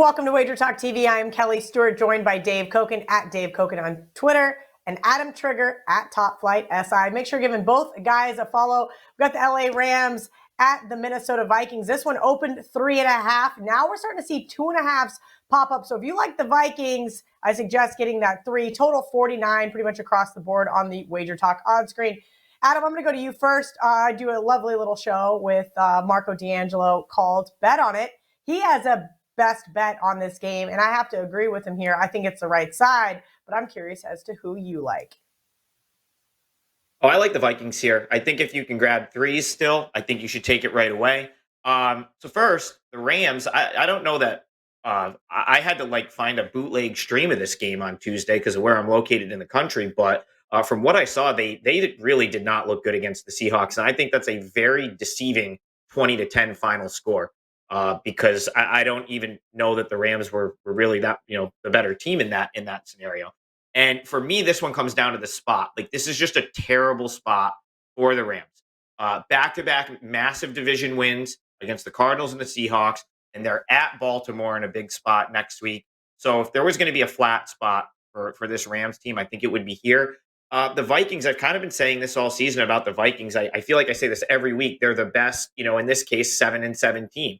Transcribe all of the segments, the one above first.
Welcome to Wager Talk TV. I am Kelly Stewart, joined by Dave Koken at Dave Koken on Twitter and Adam Trigger at Top Flight SI. Make sure you're giving both guys a follow. We've got the LA Rams at the Minnesota Vikings. This one opened 3.5. Now we're starting to see 2.5s pop up. So if you like the Vikings, I suggest getting that 3. Total 49 pretty much across the board on the Wager Talk odds screen. Adam, I'm going to go to you first. I do a lovely little show with Marco D'Angelo called Bet on It. He has a best bet on this game, and I have to agree with him here. I think it's the right side, but I'm curious as to who you like. Oh, I like the Vikings here. I think if you can grab 3s still, I think you should take it right away. So first, the Rams, I don't know that I had to find a bootleg stream of this game on Tuesday because of where I'm located in the country, but from what I saw, they really did not look good against the Seahawks, and I think that's a very deceiving 20-10 final score. Because I don't even know that the Rams were really that, the better team in that scenario. And for me, this one comes down to the spot. This is just a terrible spot for the Rams. Back-to-back massive division wins against the Cardinals and the Seahawks, and they're at Baltimore in a big spot next week. So if there was going to be a flat spot for this Rams team, I think it would be here. The Vikings, I've kind of been saying this all season about the Vikings. I feel like I say this every week. They're the best, in this case, 7-17.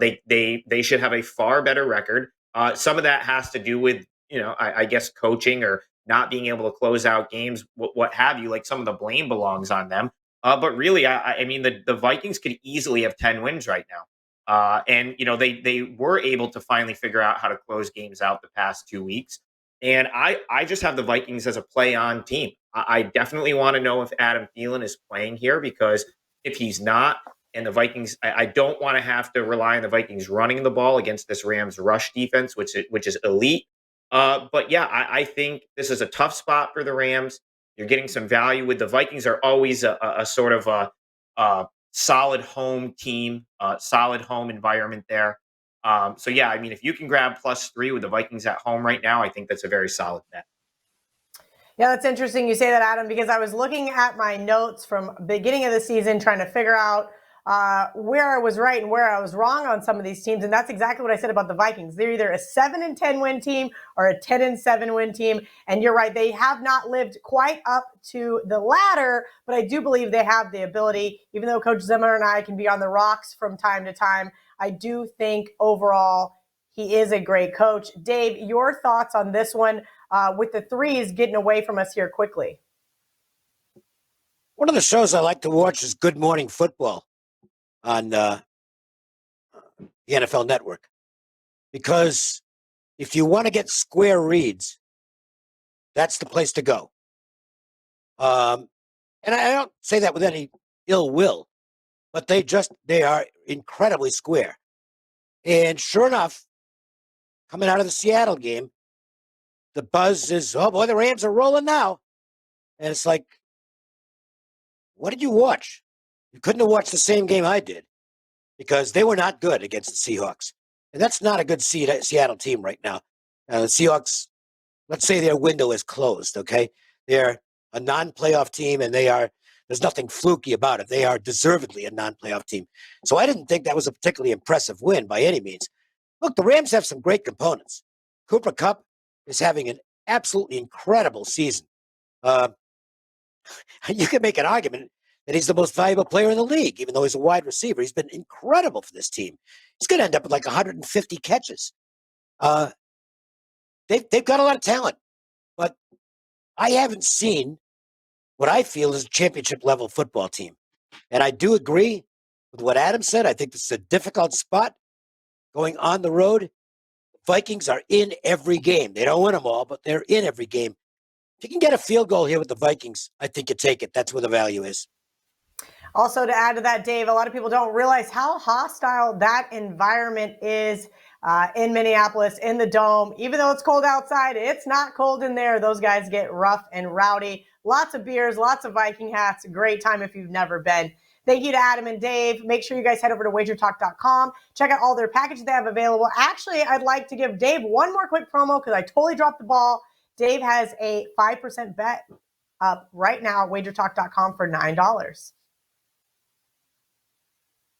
They should have a far better record. Some of that has to do with, I guess coaching or not being able to close out games, what have you. Some of the blame belongs on them. But really, I mean, the Vikings could easily have 10 wins right now. And they were able to finally figure out how to close games out the past 2 weeks. And I just have the Vikings as a play on team. I definitely want to know if Adam Thielen is playing here, because if he's not, and the Vikings, I don't want to have to rely on the Vikings running the ball against this Rams rush defense, which is elite. But yeah, I think this is a tough spot for the Rams. You're getting some value with the Vikings. Are always a sort of a solid home team, solid home environment there. So yeah, I mean, if you can grab +3 with the Vikings at home right now, I think that's a very solid bet. Yeah, that's interesting you say that, Adam, because I was looking at my notes from beginning of the season trying to figure out where I was right and where I was wrong on some of these teams. And that's exactly what I said about the Vikings. They're either a 7-10 win team or a 10-7 win team. And you're right, they have not lived quite up to the ladder, but I do believe they have the ability. Even though Coach Zimmer and I can be on the rocks from time to time, I do think overall he is a great coach. Dave, your thoughts on this one with the 3s getting away from us here quickly? One of the shows I like to watch is Good Morning Football on the NFL Network, because if you want to get square reads, that's the place to go. And I don't say that with any ill will, but they are incredibly square. And sure enough, coming out of the Seattle game, the buzz is, oh boy, the Rams are rolling now. And it's like, what did you watch? You couldn't have watched the same game I did, because they were not good against the Seahawks. And that's not a good Seattle team right now. The Seahawks, let's say their window is closed, okay? They're a non-playoff team, and there's nothing fluky about it. They are deservedly a non-playoff team. So I didn't think that was a particularly impressive win by any means. Look, the Rams have some great components. Cooper Kupp is having an absolutely incredible season. You can make an argument that he's the most valuable player in the league, even though he's a wide receiver. He's been incredible for this team. He's going to end up with 150 catches. They've got a lot of talent, but I haven't seen what I feel is a championship-level football team. And I do agree with what Adam said. I think this is a difficult spot going on the road. Vikings are in every game. They don't win them all, but they're in every game. If you can get a field goal here with the Vikings, I think you take it. That's where the value is. Also, to add to that, Dave, a lot of people don't realize how hostile that environment is in Minneapolis, in the Dome. Even though it's cold outside, it's not cold in there. Those guys get rough and rowdy. Lots of beers, lots of Viking hats. Great time if you've never been. Thank you to Adam and Dave. Make sure you guys head over to WagerTalk.com. Check out all their packages they have available. Actually, I'd like to give Dave one more quick promo because I totally dropped the ball. Dave has a 5% bet up right now at WagerTalk.com for $9.